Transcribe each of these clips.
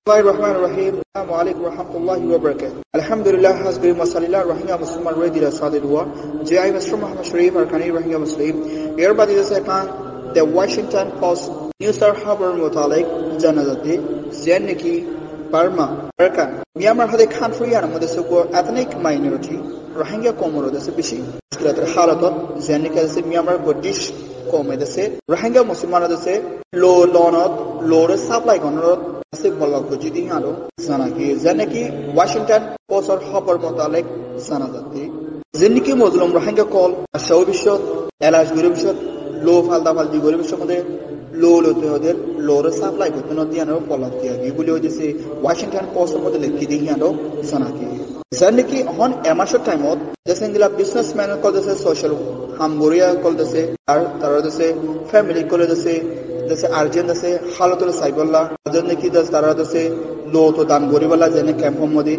Bismillahirrahmanirrahim. Assalamu alaikum warahmatullahi wabarakatuh. Alhamdulillah hasbi masalillah rahimah musliman radila sadidwa. Jai Mr. Muhammad Sharif Arkani rahimah muslim. Earbadi sekan the Washington Post newsar khabar mutalik janazati zeniki Burma America Myanmar hade country and modesoko ethnic minority Rohingya komoro dese bishi mushkilater halatot zenika dese Myanmar Buddhist kome dese Rohingya musliman dese low lonot low supply gonot dese bolak bujidi halo sanaki zeniki Washington Post or khabar mutalik janazati zeniki muslim Rohingya kol shawbishot elash gurubishot low falda faldi gurubishot mode লোতে ওদের লোরে supply করতে না দিয়ে আনো পলাপ দিয়ে এগুলি হইছে Washington পোস্টের মধ্যে লিখি দিয়ে আনো সানাকি জানি কি হন এমাসের টাইমত যেসেনগুলা বিজনেসম্যান কল দেশে সোশ্যাল হামবুরিয়া কল দেশে আর তারা দেশে ফ্যামিলি কল দেশে দেশে আর্জেন্ট দেশে হালতরে সাইবল্লা জন্য কি দেশ তারা দেশে লো তো দান গরিবালা জেনে ক্যাম্প মধ্যে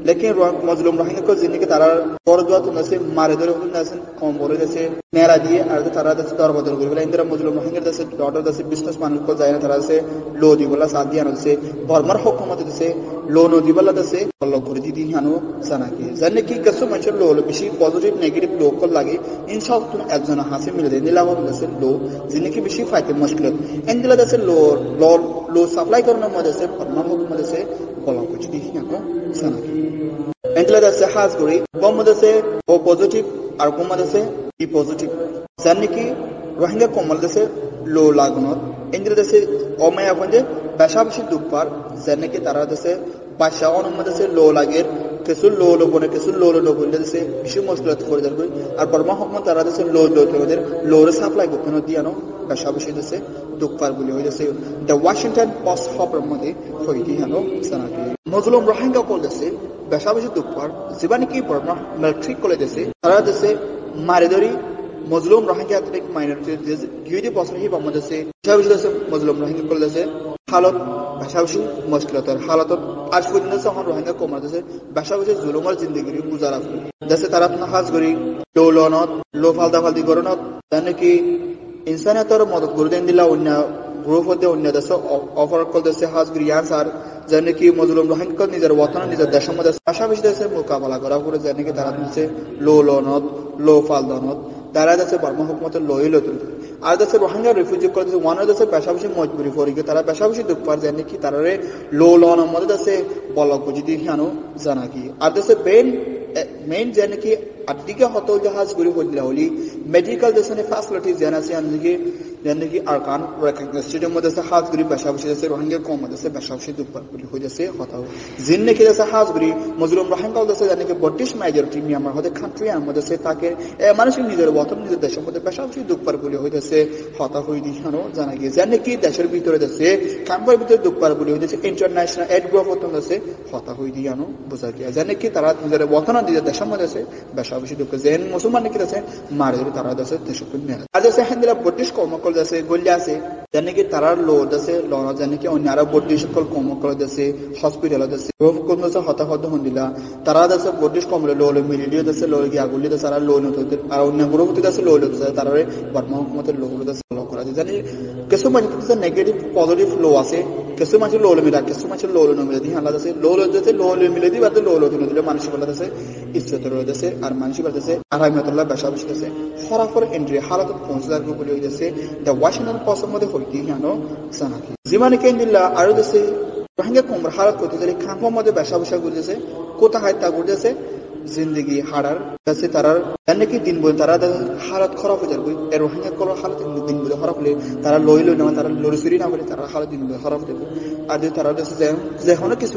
लेकिन मजलूम रोहिंग्या को जिंदगी तारा और जो तुम जैसे मारे दर होते जैसे कम बोले जैसे नेरा दिए और तारा जैसे दर बदल कर बोला इंदिरा मजलूम रोहिंग्या जैसे डॉटर जैसे बिजनेस मान को जाए तारा से लो दी बोला साथ दिया ना जैसे बर्मर हुकूमत जैसे लो नो दी बोला जैसे बोला कर दी दी हानो सना की जाने की कसम मंचर लो लो बिशी पॉजिटिव नेगेटिव लो को लगे इन सब तुम एक जना हासिल मिले देने लगा वो जैसे लो जिंदगी बिशी फायदे मुश्किल इंदिरा जैसे लो लो लो सप्लाई करना मदद से बर्मर हुकूमत जैसे बोला कुछ दी हानो सना की Endla dase has guri bomb dase o positive ar koma dase e positive janiki rohingya komal dase lo lagnot endla dase o maya bonde bashabishi dupar janiki tara dase basha on dase lo lager kesul lo bone kesul lo bone dase bishi mushkilat kore dar ar barma hokmat tara dase lo te oder lo re supply gokono diano bashabishi dase dupar boli hoy dase the Washington Post hopper mode hoiti hano sanaki মজলুম Rohingya call দেশে বেশাবেশি দুঃখর জীবানি কি Varma military কলে দেশে তারা দেশে মারিদরি মজলুম Rohingya ethnic minority গিয়েদি বছরহি বামা দেশে বেশাবেশি দেশে মজলুম রোহিঙ্গা কলে দেশে হালত বেশাবেশি মুশকিলাতের হালাতত আজ পর্যন্ত যখন রোহিঙ্গা কমা দেশে বেশাবেশি জুলুমের জিন্দেগি গুজারা করে দেশে তারা হাজ করি লো লনত লো ফালদা ফালদি গরনত জানে কি ইনসানিয়তের মদত করে দেন দিলা অন্য গ্রুপ হতে অন্য দেশে অফার কল দেশে হাজ করি আনসার জানে কি মজলুম রোহিঙ্গা নিজের ওয়াতন নিজের দেশের মধ্যে পাশাপাশি দেশে মোকাবেলা করা করে জানে কি তারা হচ্ছে লো লনত লো ফালদানত তারা দেশে বর্মা হুকুমতের লোই লতুন আর দেশে রোহিঙ্গা রিফিউজি করে দেশে ওয়ান দেশে পাশাপাশি মজবুরি করি তারা পাশাপাশি দুঃখ পার জানে কি তারারে লো লনের মধ্যে দেশে বলক বুঝি দিয়ে হানো জানা কি আর দেশে মেইন জানে কি আদিকে হতো জাহাজ গুলি হইলা হলি মেডিকেল দেশে ফ্যাসিলিটিস জানা আছে জানে কি আরকান রেকগনাইজড মধ্যে দেশে হাজ গুলি পাশাপাশি দেশে রোহিঙ্গা কম দেশে পাশাপাশি দুঃখ পার বলি হই দেশে হতাও জিন্নে কি দেশে হাজ গুলি মজলুম রোহিঙ্গা দেশে জানে কি ব্রিটিশ মেজরিটি মিয়ানমার হতে কান্ট্রি আর মধ্যে দেশে তাকে মানুষের নিজের ওয়াতন নিজের দেশের মধ্যে পাশাপাশি দুঃখ পার বলি হই দেশে হতা হই দি হানো জানা কি জানে কি দেশের ভিতরে দেশে ক্যাম্পের ভিতরে দুঃখ পার বলি হই দেশে ইন্টারন্যাশনাল এড গ্রুপ হতে দেশে হতা হই দি হানো বুঝা কি জানে কি তারা নিজের ওয়াতন নিজের দেশের মধ্যে দেশে পাশাপাশি দুঃখ জেন মুসলমান কি দেশে মারে তারা দেশে দেশে নেয় আর দেশে হেন্দিরা ব্রিটিশ কর্মকল দেশে গলিয়া আছে জানে কি তারা লো দেশে লনা জানে কি অন্য আরো ব্রিটিশ কর্মকল দেশে হসপিটাল দেশে কোন দেশে হতা হত হন্দিলা তারা দেশে ব্রিটিশ কর্মকল লো মিলিটারি দেশে লো গিয়া গলি দেশে আর লো নতে আর অন্য গ্রুপ দেশে লো দেশে তারা বর্মা হুকুমতের লো দেশে লো করা যায় জানি কিছু মানুষ নেগেটিভ পজিটিভ লো আছে কিছু মানুষ লো মিলা কিছু মানুষ লো মিলে দিয়ে হালা দেশে লো দেশে লো মিলে দিয়ে বাদে লো দিলে মানুষ বলা দেশে ইজ্জত রয়েছে আর মানুষ বলতেছে আরামতুল্লাহ বেশাবেশি দেশে ফরাফর এন্ট্রি হালাত পৌঁছার বলে হইছে দ্য ওয়াশিংটন পোস্টের মধ্যে হইতি জানো জানাকি জীবনে কেন্দ্রিল্লা আর দেশে রোহিঙ্গা কোমর হালাত করতে গেলে খাম্পের মধ্যে বেশাবেশি করতেছে কোথায় তা করতেছে জিন্দগি হারার কাছে তারার জানে কি দিন বলে তারা হালাত খারাপ হয়ে যাবে এর রোহিঙ্গা করার হালাত দিন বলে খারাপ হলে তারা লইল না তারা লড়িসুরি না বলে তারা হালাত দিন বলে খারাপ দেবে আর যদি তারা দেশে যেখানে কিছু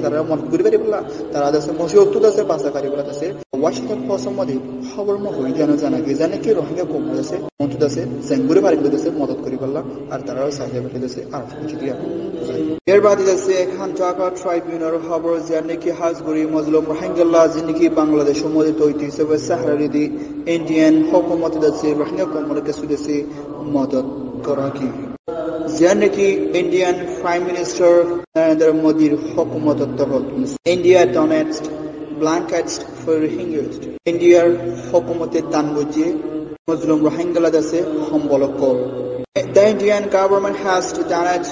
তারা মন ঘুরে পারি বলা তারা দেশে মসিহত দেশে বাঁচাকারী বলা দেশে ওয়াশিংটন পোস্টের মধ্যে খবর হয়ে জানা কি জানে কি রোহিঙ্গা কম দেশে মন্ত্রী দেশে জেঙ্গুরে পারি দেশে মদত করি পারলাম আর তারাও সাহায্য পেতে দেশে আর কিছু দিয়ে এর বাদে দেশে এখান ঢাকা ট্রাইব্যুনাল খবর জানে কি হাজগুড়ি মজলুম রোহিঙ্গা যিনি কি বাংলাদেশের মধ্যে তৈরি হিসেবে সাহারারিদি ইন্ডিয়ান হুকুমত দেশে রোহিঙ্গা কমকে সুদেশে মদত করা কি জানে কি ইন্ডিয়ান প্রাইম মিনিস্টার নরেন্দ্র মোদীর হুকুমতের তহত India donates blankets for Rohingyas. Indiaর হুকুমতের দান বুঝিয়ে মজলুম রোহিঙ্গা দেশে সম্বল কর The Indian government has to donate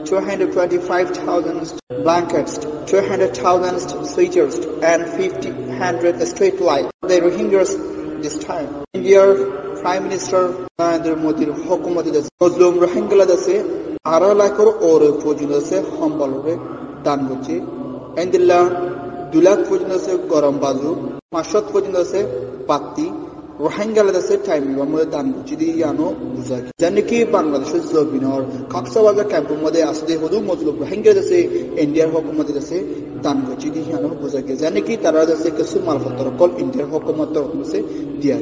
225,000 blankets, 200,000 sweaters, and 100 street lights for the Rohingyas this time. India's Prime Minister Narendra Modi's hukumati dase Muslim Rohingya dase 2 লাখের ওরে পর্যন্ত আছে সম্বলরে দান করছে। এন্দিল্লা 2 লাখ পর্যন্ত আছে গরম বাজু, 500 পর্যন্ত আছে পাত্তি, রোহিঙ্গা আছে টাইমের মধ্যে দান করছে দিয়ে জানো বুঝায়। জানি কি বাংলাদেশের জমিনের কক্সবাজার ক্যাম্পের মধ্যে আসলে হদু মজলুম রোহিঙ্গা আছে ইন্ডিয়ার হুকুমতে আছে দান করছে দিয়ে জানো বুঝায়। জানি কি তারা আছে কিছু মালপত্র কল ইন্ডিয়ার হুকুমত আছে দিয়া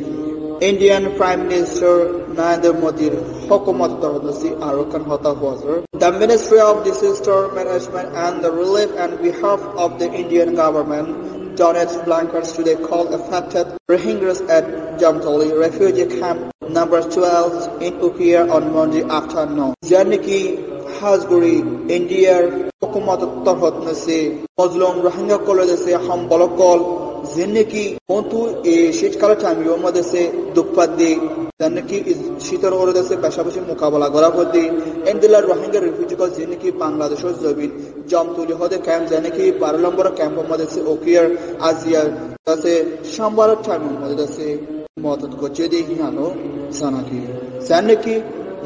Indian Prime Minister Narendra Modi's hukumat tarafse arokan hota huazar. The Ministry of Disaster Management and the Relief on behalf of the Indian government donates blankets to the cold affected Rohingyas at Jamtoli refugee camp number 12 in Ukiya on Monday afternoon. Janiki Hasguri India's hukumat tarafse Muslim Rohingya kolodese hambolokol জিন্নকি কোনটু এই শীতকালের টাইমের মধ্যে সে দুঃপাত দিয়ে জান্নকি শীতের ওরদে সে পাশাপাশি মোকাবেলা করা হতে এন্ডিলার রোহিঙ্গা রিফিউজিকল জিন্নকি বাংলাদেশের জমিন জমতুলি হতে ক্যাম্প জান্নকি 12 নম্বর ক্যাম্পের মধ্যে সে ওকিয়ার আজিয়ার সে সোমবারের টাইমের মধ্যে সে মদত করছে দিয়ে জানো জানাকি জান্নকি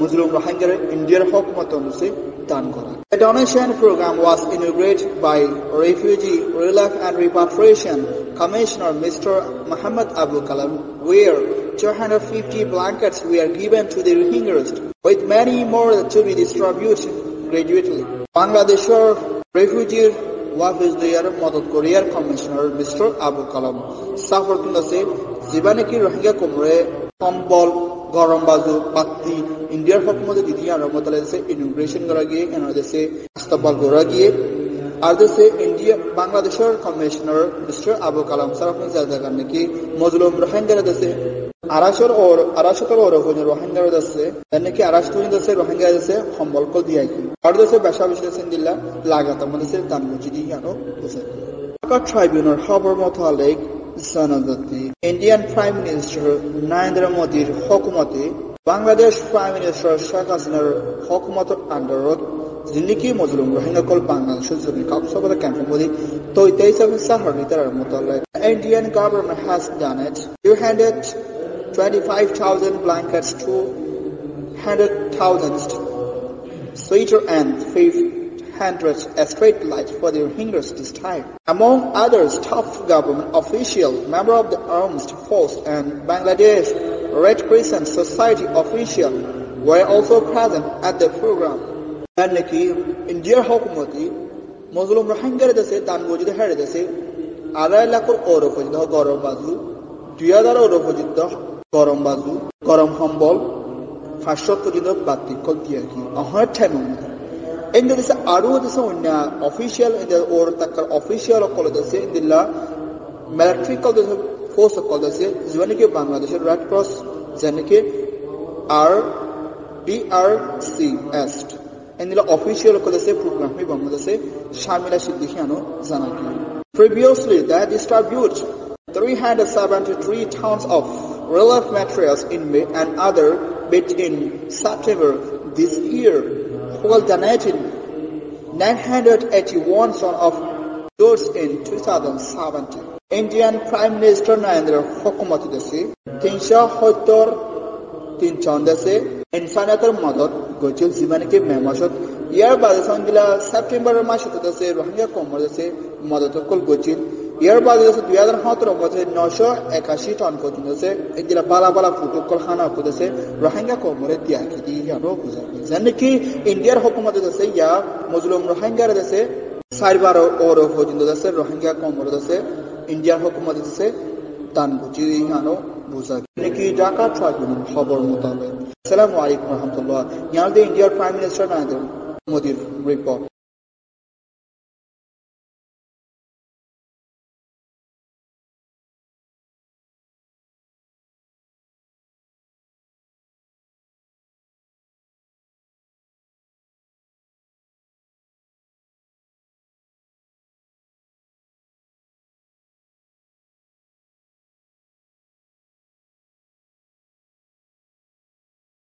মুসলিম রোহিঙ্গার ইন্ডিয়ার হুকুমত অনুসারে দান করা। A donation program was inaugurated by Refugee Relief and Repatriation Commissioner Mr. Muhammad Abu Kalam, where 250 blankets were given to the Rohingyas, with many more to be distributed gradually. Bangladesh's Refugee Wafis Model Korea Commissioner Mr. Abu Kalam Safarkundase Zibaneki Rohingya Komre Tombol গরম বাজু পাত্তি ইন্ডিয়ার হুকুমতে দিদি আর রহমতুল্লাহ দেশে inauguration করা গিয়ে এনার দেশে ইস্তকবাল করা গিয়ে আর দেশে ইন্ডিয়া বাংলাদেশের কমিশনার মিস্টার আবু কালাম স্যার আপনি জায়গা নাকি মজলুম রোহিঙ্গা দেশে আড়াইশোর ওর রোহিঙ্গা দেশে নাকি 250 দেশে রোহিঙ্গা দেশে সম্বল কল দিয়ে কি আর দেশে বেশা বেশি দেশে দিল্লা লাগাতার মধ্যে দান করছি দিয়ে জানো বুঝে ট্রাইব্যুনাল খবর মোতাবেক Indian Prime Minister Narendra Modi's hukumate Bangladesh Prime Minister Sheikh Hasina's hukumator underrod জিন্নকি মজলুম রোহিঙ্গা কল বাংলাদেশের জমি কক্সবাজার ক্যাম্পের মধ্যে 23 সাহার লিটার মোতাবেক Indian government has donate 225,000 blankets, 200,000 sweater and 500 street lights for the Rohingyas this time. Among others, top government officials, members of the armed force, and Bangladesh Red Crescent Society officials were also present at the program. Janaki India hukumati Muslim Rohingya dese dangoji de hare dese 2.5 lakh ওর পর্যন্ত গরম বাজু 2000 ওর পর্যন্ত গরম বাজু গরম সম্বল 500 পর্যন্ত বাতিল কল দিয়ে কি অহর time in the aru this official in the or takar official called the in the military called the force called the janike Bangladesh Red Cross janike RDRCS in the official called the program hi Bangladesh shamila siddikhano janaki previously that distribute 373 tons of relief materials in May and other bit in September this year, while donating 981 tons of goods in 2017. Indian Prime Minister Narendra Hukumat dese 373 ton dese insaniyater madad gochil jibanike memasot ইয়ার বাদে সঙ্গিলা September মাসে দese রোহিঙ্গা কমর dese madad kol gochil ইয়ার বাদে 2017 মধ্যে 981 ton পর্যন্ত আছে এগুলা বালা protocol খানা করেছে রোহিঙ্গা কমরে দিয়া কি জানো বুঝা জানেন কি ইন্ডিয়ার হুকুমত আছে ইয়া মুসলিম রোহিঙ্গার আছে 4 ওর পর্যন্ত আছে রোহিঙ্গা কমর আছে ইন্ডিয়ার হুকুমত আছে দান বুঝি জানো বুঝা কি ঢাকা ট্রাইব্যুনাল খবর মোতাবেক আসসালামু আলাইকুম ওয়া রাহমাতুল্লাহ ইয়ার ইন্ডিয়ার প্রাইম মিনিস্টার নারেন্দ্র মোদির রিপোর্ট